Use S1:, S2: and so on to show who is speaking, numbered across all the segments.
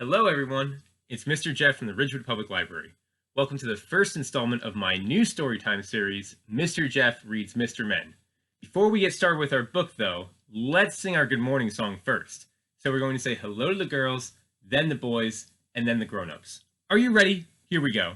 S1: Hello everyone, it's Mr. Jeff from the Ridgewood Public Library. Welcome to the first installment of my new storytime series, Mr. Jeff Reads Mr. Men. Before we get started with our book though, let's sing our good morning song first. So we're going to say hello to the girls, then the boys, and then the grown-ups. Are you ready? Here we go.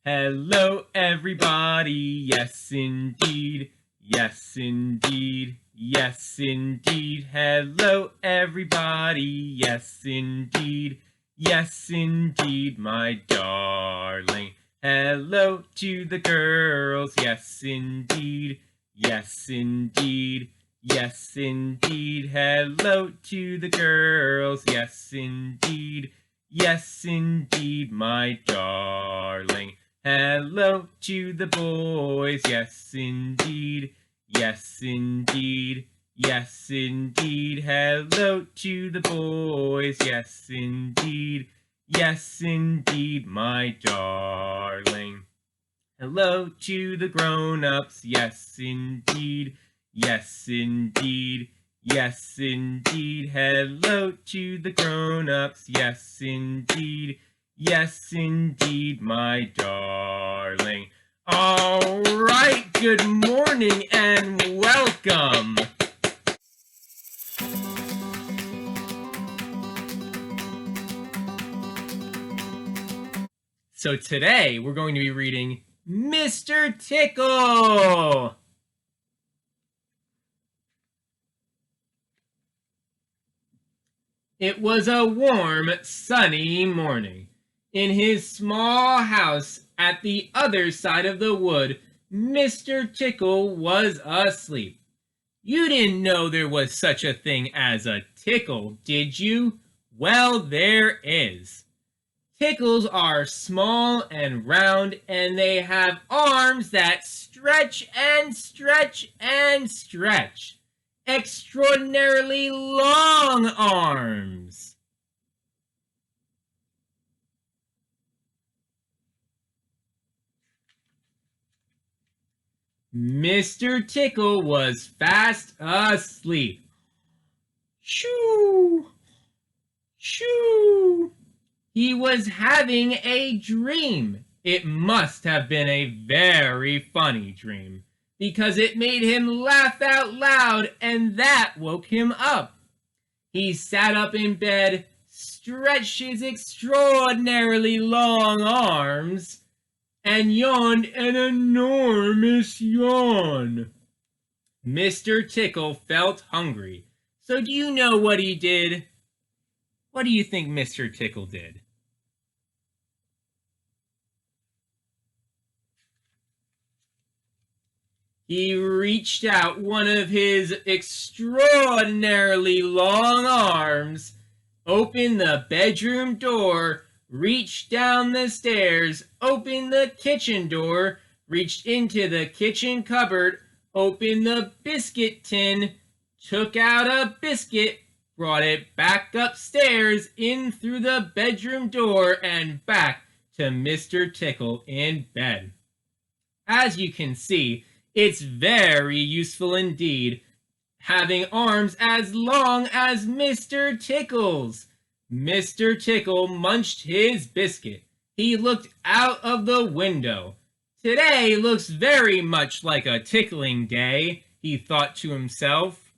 S1: Hello everybody, yes indeed, yes indeed. Yes, indeed. Hello, everybody. Yes, indeed. Yes, indeed, my darling. Hello to the girls. Yes, indeed. Yes, indeed. Yes, indeed. Hello to the girls. Yes, indeed. Yes, indeed, my darling. Hello to the boys. Yes, indeed. Yes, indeed. Yes, indeed. Hello to the boys. Yes, indeed. Yes, indeed, my darling. Hello to the grown-ups. Yes, indeed. Yes, indeed. Yes, indeed. Hello to the grown-ups. Yes, indeed. Yes, indeed, my darling. All right, good morning and welcome. So today we're going to be reading Mr. Tickle. It was a warm, sunny morning. In his small house at the other side of the wood, Mr. Tickle was asleep. You didn't know there was such a thing as a tickle, did you? Well, there is. Tickles are small and round, and they have arms that stretch and stretch and stretch. Extraordinarily long arms. Mr. Tickle was fast asleep. Shoo! Shoo! He was having a dream. It must have been a very funny dream, because it made him laugh out loud, and that woke him up. He sat up in bed, stretched his extraordinarily long arms, and yawned an enormous yawn. Mr. Tickle felt hungry. So do you know what he did? What do you think Mr. Tickle did? He reached out one of his extraordinarily long arms, opened the bedroom door, reached down the stairs, opened the kitchen door, reached into the kitchen cupboard, opened the biscuit tin, took out a biscuit, brought it back upstairs, in through the bedroom door, and back to Mr. Tickle in bed. As you can see, it's very useful indeed, having arms as long as Mr. Tickle's. Mr. Tickle munched his biscuit. He looked out of the window. Today looks very much like a tickling day, he thought to himself.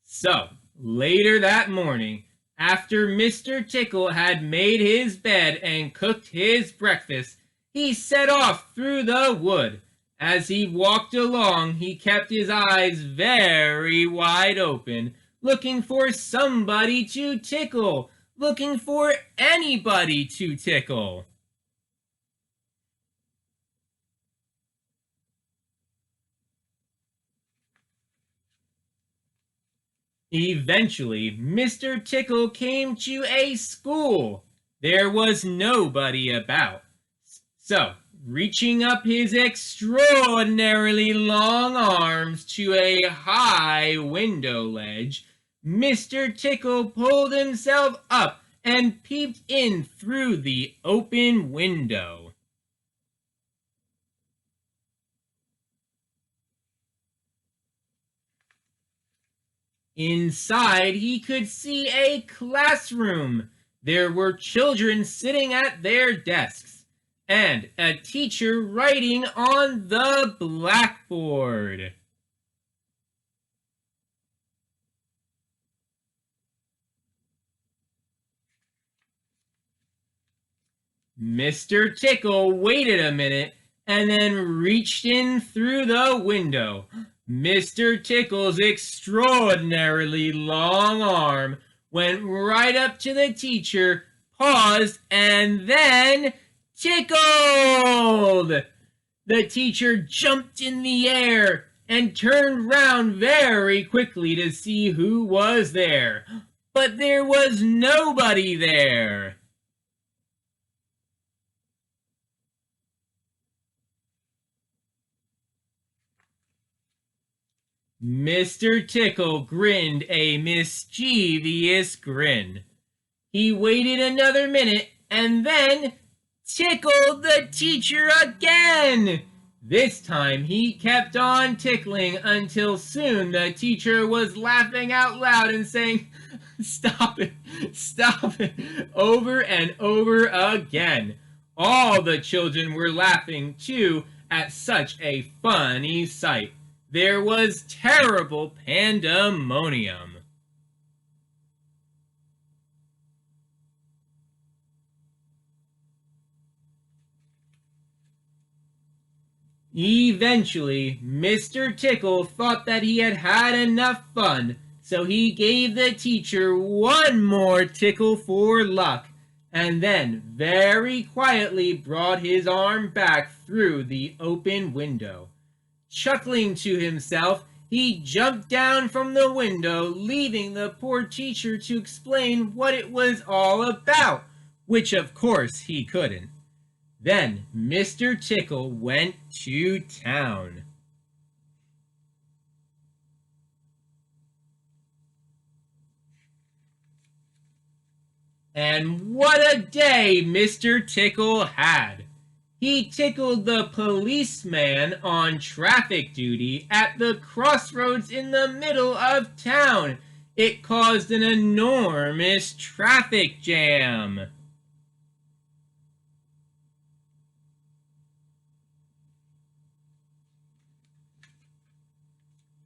S1: So, later that morning, after Mr. Tickle had made his bed and cooked his breakfast, he set off through the wood. As he walked along, he kept his eyes very wide open, looking for somebody to tickle, looking for anybody to tickle. Eventually, Mr. Tickle came to a school. There was nobody about. So, reaching up his extraordinarily long arms to a high window ledge, Mr. Tickle pulled himself up and peeped in through the open window. Inside, he could see a classroom. There were children sitting at their desks, and a teacher writing on the blackboard. Mr. Tickle waited a minute and then reached in through the window. Mr. Tickle's extraordinarily long arm went right up to the teacher, paused, and then tickled! The teacher jumped in the air and turned round very quickly to see who was there. But there was nobody there. Mr. Tickle grinned a mischievous grin. He waited another minute and then tickled the teacher again. This time he kept on tickling until soon the teacher was laughing out loud and saying, "Stop it, stop it," over and over again. All the children were laughing too at such a funny sight. There was terrible pandemonium. Eventually, Mr. Tickle thought that he had had enough fun, so he gave the teacher one more tickle for luck, and then very quietly brought his arm back through the open window. Chuckling to himself, he jumped down from the window, leaving the poor teacher to explain what it was all about, which of course he couldn't. Then Mr. Tickle went to town. And what a day Mr. Tickle had! He tickled the policeman on traffic duty at the crossroads in the middle of town. It caused an enormous traffic jam.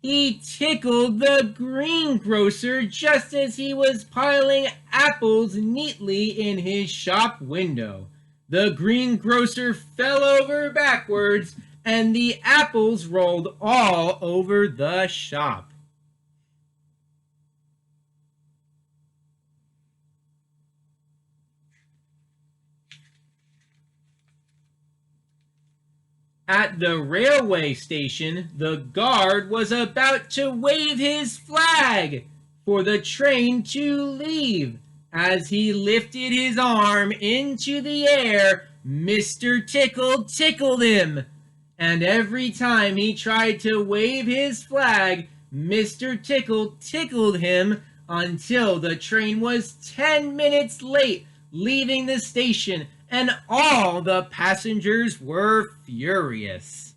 S1: He tickled the greengrocer just as he was piling apples neatly in his shop window. The greengrocer fell over backwards, and the apples rolled all over the shop. At the railway station, the guard was about to wave his flag for the train to leave. As he lifted his arm into the air, Mr. Tickle tickled him. And every time he tried to wave his flag, Mr. Tickle tickled him until the train was 10 minutes late leaving the station, and all the passengers were furious.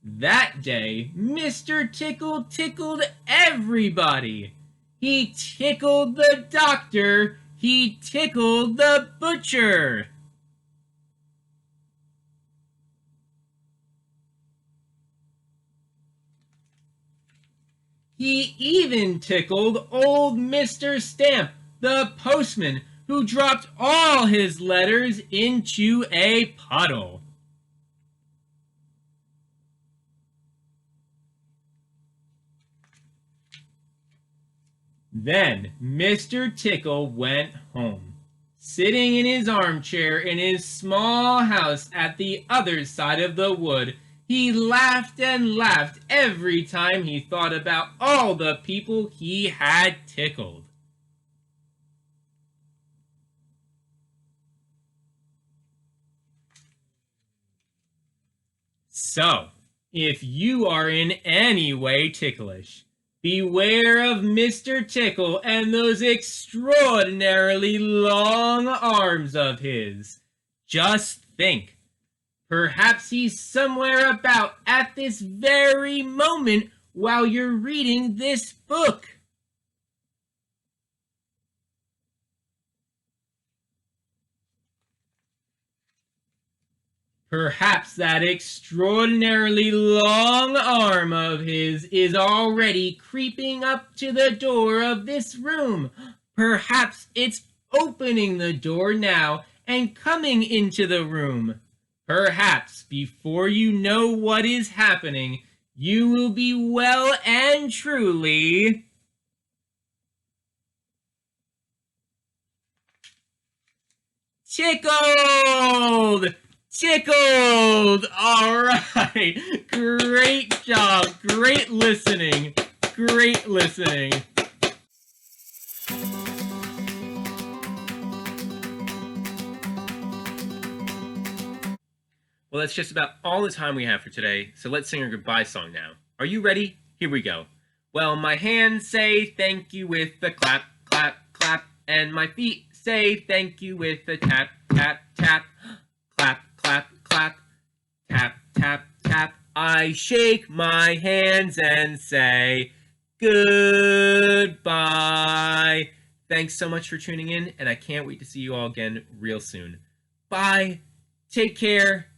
S1: That day, Mr. Tickle tickled everybody. He tickled the doctor. He tickled the butcher. He even tickled old Mr. Stamp, the postman, who dropped all his letters into a puddle. Then Mr. Tickle went home. Sitting in his armchair in his small house at the other side of the wood, he laughed and laughed every time he thought about all the people he had tickled. So, if you are in any way ticklish, beware of Mr. Tickle and those extraordinarily long arms of his. Just think. Perhaps he's somewhere about at this very moment while you're reading this book. Perhaps that extraordinarily long arm of his is already creeping up to the door of this room. Perhaps it's opening the door now and coming into the room. Perhaps before you know what is happening, you will be well and truly tickled! Tickled! All right. Great job. Great listening. Great listening. Well, that's just about all the time we have for today, so let's sing our goodbye song now. Are you ready? Here we go. Well, my hands say thank you with a clap, clap, clap, and my feet say thank you with a tap, tap, tap. Clap, clap, clap, tap, tap, tap. I shake my hands and say goodbye. Thanks so much for tuning in, and I can't wait to see you all again real soon. Bye. Take care.